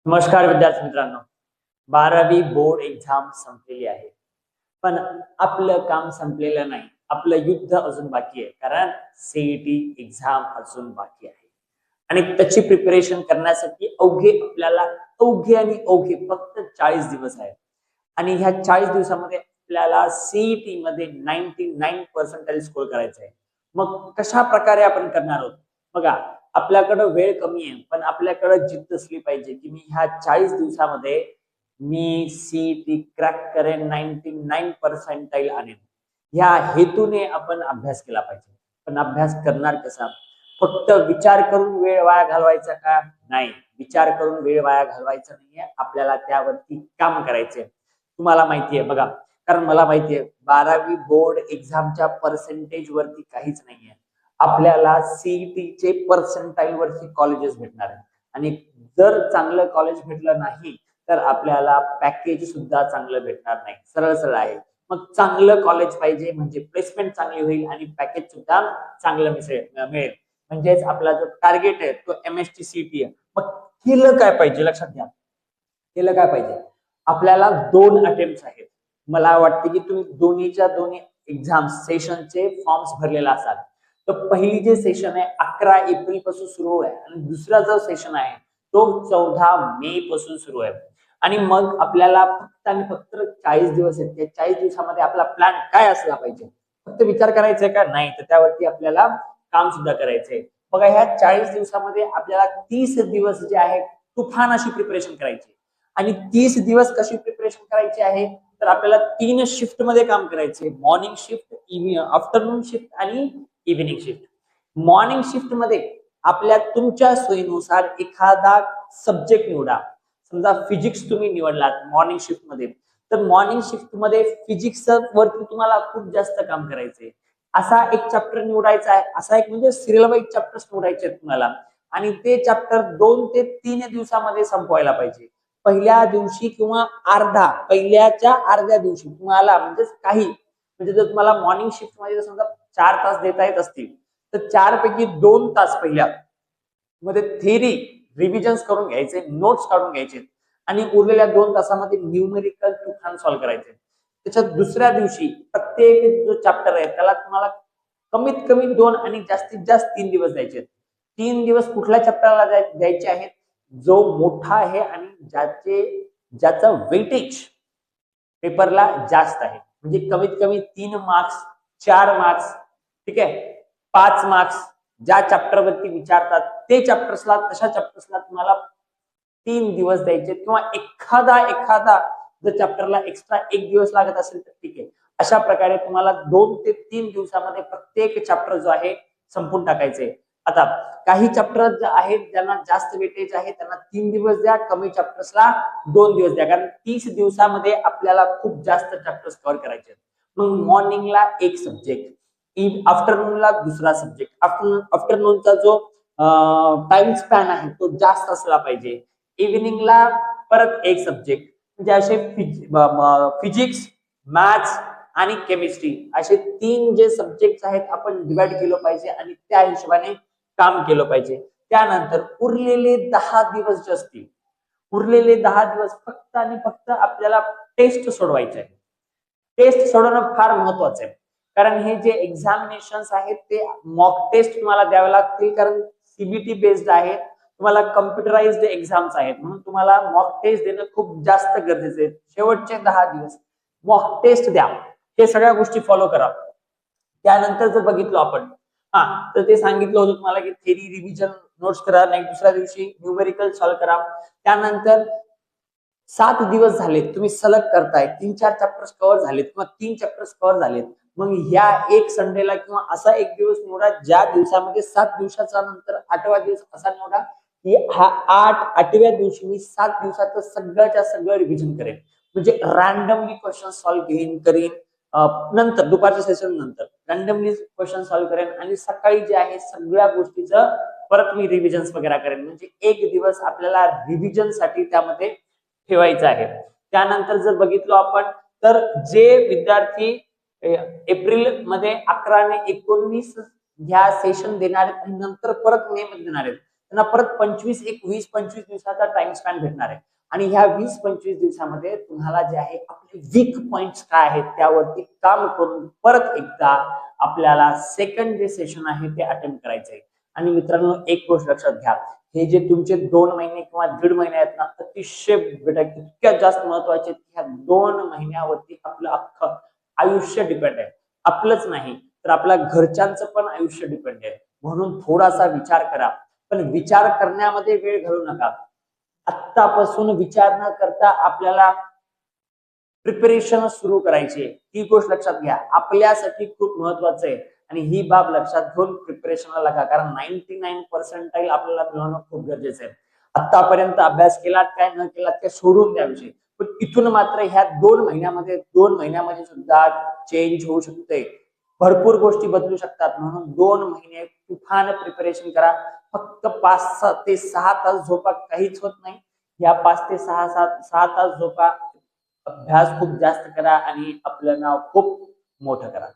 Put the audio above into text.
नमस्कार विद्यार्थी मित्रांनो. 12वी बोर्ड एक्झाम संपलेली आहे, पण आपलं काम संपलेलं नाही. आपलं युद्ध अजून बाकी आहे, कारण सीईटी एक्झाम अजून बाकी आहे आणि त्याची प्रिपरेशन करण्यासाठी अवघे आणि अवघे फक्त 40 दिवस आहेत. आणि ह्या 40 दिवसामध्ये आपल्याला सीईटी मध्ये 99% स्कोर करायचा आहे. मग कशा प्रकारे आपण करणार आहोत बघा. आपल्याकडे वेळ कमी आहे, पण आपल्याकडे जिद्द असली पाहिजे की मी ह्या 40 दिवसामध्ये मी सीईटी क्रॅक करेन, 99% आणेन. ह्या हेतूने आपण अभ्यास केला पाहिजे. पण अभ्यास करणार कसा? फक्त विचार करून वेळ वाया घालवायचा का? नाही, विचार करून वेळ वाया घालवायचा नाहीये. आपल्याला त्यावरती काम करायचंय. तुम्हाला माहितीये बघा, कारण मला माहितीये 12वी बोर्ड एक्झामच्या पर्सेंटेज वरती काहीच नाहीये. आपल्याला सीईटीचे पर्सेंटाईल वरती कॉलेजेस भेटणार आहेत आणि जर चांगलं कॉलेज भेटलं नाही तर आपल्याला पॅकेज सुद्धा चांगलं भेटणार नाही. सरळ सरळ आहे. मग चांगलं कॉलेज पाहिजे म्हणजे प्लेसमेंट चांगली होईल आणि पॅकेज सुद्धा चांगलं मिळेल. म्हणजेच आपला जो टार्गेट आहे तो एमएसटी सीईटी आहे. मग केलं काय पाहिजे? लक्षात घ्या, केलं काय पाहिजे. आपल्याला 2 अटेम्प्ट आहेत. मला वाटते की तुम्ही दोन्ही एक्झाम सेशनचे फॉर्म्स भरलेला असाल. तर पहिली जे सेशन आहे 11 एप्रिल पासून सुरू आहे आणि दुसरा जो सेशन आहे तो 14 मे पासून सुरू आहे. आणि मग आपल्याला फक्त आणि फक्त 40 दिवस आहेत. त्या 40 दिवसामध्ये आपला प्लॅन काय असला पाहिजे? फक्त विचार करायचा का? नाही, तर त्यावरती आपल्याला काम सुद्धा करायचंय. बघा, ह्या 40 दिवसामध्ये आपल्याला 30 दिवस जे आहे तुफान अशी प्रिपरेशन करायची. आणि 30 दिवस कशी प्रिपरेशन करायची आहे? तर आपल्याला 3 शिफ्ट मध्ये काम करायचे. मॉर्निंग शिफ्ट, आफ्टरनून शिफ्ट आणि इव्हिनिंग शिफ्ट. मॉर्निंग शिफ्ट मध्ये आपल्या तुमच्या सोयीनुसार एखादा सब्जेक्ट निवडा. समजा फिजिक्स तुम्ही निवडलात मॉर्निंग शिफ्ट मध्ये, तर मॉर्निंग शिफ्ट मध्ये फिजिक्स वरती तुम्हाला खूप जास्त काम करायचंय. असा एक चॅप्टर निवडायचा आहे. असा एक म्हणजे सिरियल वाईज चॅप्टर्स निवडायचे आहेत तुम्हाला आणि ते चॅप्टर 2 ते 3 दिवसामध्ये संपवायला पाहिजे. पहिल्या दिवशी किंवा पहिल्याच्या अर्ध्या दिवशी तुम्हाला म्हणजे जर तुम्हाला मॉर्निंग शिफ्ट मध्ये समजा 4 तास देता येत असतील तर 4 पैकी 2 तास पहिल्या मध्ये थेरी रिव्हिजन्स करून घ्यायचे, नोट्स काढून घ्यायचे आणि उरलेल्या 2 तासामध्ये न्यूमेरिकल तुफान सॉल्व्ह करायचे. त्याच्यात दुसऱ्या दिवशी प्रत्येक जो चॅप्टर आहे त्याला तुम्हाला कमीत कमी 2 आणि जास्तीत जास्त 3 दिवस द्यायचे. 3 दिवस कुठल्या चॅप्टरला द्यायचे आहेत? जो मोठा आहे आणि ज्याचं वेटेज पेपरला जास्त आहे. म्हणजे कमीत कमी 3 मार्क्स, 4 मार्क्स, ठीक आहे, 5 मार्क्स ज्या चॅप्टर वरती विचारतात ते तशा चॅप्टर्सला तुम्हाला 3 दिवस द्यायचे. किंवा एखादा जर चॅप्टरला एक्स्ट्रा 1 दिवस लागत असेल तर ठीक आहे. अशा प्रकारे तुम्हाला 2 ते 3 दिवसामध्ये प्रत्येक चॅप्टर जो आहे संपून टाकायचे. आता काही चॅप्टर आहेत ज्यांना जास्त वेटेज आहे त्यांना 3 दिवस द्या, कमी चॅप्टर्सला 2 दिवस द्या, कारण 30 दिवसामध्ये आपल्याला खूप जास्त चॅप्टर्स कव्हर करायचे. मग मॉर्निंगला एक सब्जेक्ट, आफ्टरनूनला दुसरा सब्जेक्ट. आफ्टरनूनचा जो टाइम स्पॅन आहे तो जास्त असला पाहिजे. इव्हिनिंगला परत एक सब्जेक्ट. म्हणजे असे फिजिक्स, मॅथ्स आणि केमिस्ट्री असे 3 जे सब्जेक्ट आहेत आपण डिवाइड केलं पाहिजे आणि त्या हिशोबाने काम केलं पाहिजे. त्यानंतर उरलेले 10 दिवस जे असतील, उरलेले 10 दिवस फक्त आणि फक्त आपल्याला टेस्ट सोडवायचे आहे. टेस्ट सोडवणं फार महत्वाचं आहे, कारण हे जे एक्झामिनेशन्स आहेत ते मॉक टेस्ट तुम्हाला द्यावे लागतील, कारण सीबीटी बेस्ड आहे. तुम्हाला कम्प्युटराइज्ड एक्झाम्स आहेत म्हणून तुम्हाला मॉक टेस्ट देणं खूप जास्त गरजेचं आहे. शेवटचे 10 दिवस मॉक टेस्ट द्या. हे सगळ्या गोष्टी फॉलो करा. त्यानंतर जर बघितलं आपण तर ते सांगितलं होतं तुम्हाला की थेरी रिव्हिजन नोट्स करा, नाही दुसऱ्या दिवशी न्यूमेरिकल सॉल्व्ह करा. त्यानंतर 7 दिवस झाले तुम्ही सलग करताय, 3-4 चॅप्टर्स कव्हर झालेत किंवा 3 चॅप्टर्स कव्हर झालेत. मग ह्या एक संडेला किंवा असा एक दिवस निवडा ज्या दिवसामध्ये 7 दिवसाचा नंतर 8वा दिवस असा निवडा की हा 8व्या दिवशी मी 7 दिवसाचं सगळ्याच्या सगळं रिव्हिजन करेन. म्हणजे रॅन्डमली क्वेश्चन सॉल्व्ह करेन. नंतर दुपारच्या सेशन नंतर रॅन्डमली क्वेश्चन सॉल्व्ह करेन आणि सकाळी जे आहे सगळ्या गोष्टीचं परत मी रिव्हिजन्स वगैरे करेन. म्हणजे एक दिवस आपल्याला रिव्हिजन साठी त्यामध्ये ठेवायचं आहे. त्यानंतर जर बघितलो आपण तर जे विद्यार्थी एप्रिल मध्ये 11 आणि 19 ह्या सेशन देणार आहेत आणि नंतर परत मे मध्ये देणार आहेत त्यांना परत 20-25 दिवसाचा टाइम स्पॅन भेटणार आहे आणि ह्या 20-25 दिवसामध्ये तुम्हाला जे आहे आपले वीक पॉइंट्स काय आहेत त्यावरती काम करून परत एकदा आपल्याला सेकंड जे सेशन आहे ते अटेम्प्ट करायचं आहे. आणि मित्रांनो एक गोष्ट लक्षात घ्या, हे जे तुमचे 2 महिने किंवा 1.5 महिने आहेत ना, अतिशय बेटा इतक्या जास्त महत्वाचे आहेत. ह्या 2 महिन्यावरती आपलं अख्खं आयुष्य डिपेंड आहे. आपलंच नाही तर आपल्या घरच्यांचं पण आयुष्य डिपेंड आहे. म्हणून थोडासा विचार करा, पण विचार करण्यामध्ये वेळ घालवू नका. आत्तापासून विचार न करता आपल्याला प्रिपरेशन सुरू करायची. ही गोष्ट लक्षात घ्या, आपल्यासाठी खूप महत्वाचं आहे आणि ही बाब लक्षात घेऊन प्रिपरेशनला लागा, कारण 99% आपल्याला मिळवणं खूप गरजेचं आहे. आतापर्यंत अभ्यास केलात काय न केलात काय सोडून द्या विषय, पण इथून मात्र ह्या 2 महिन्यामध्ये सुद्धा चेंज होऊ शकते. भरपूर गोष्टी बदलू शकतात. म्हणून 2 महिने तुफान प्रिपरेशन करा. फक्त 5 ते 6 तास झोपा, काहीच होत नाही. या 5 ते 6 तास झोपा, अभ्यास खूप जास्त करा आणि आपलं नाव खूप मोठं करा.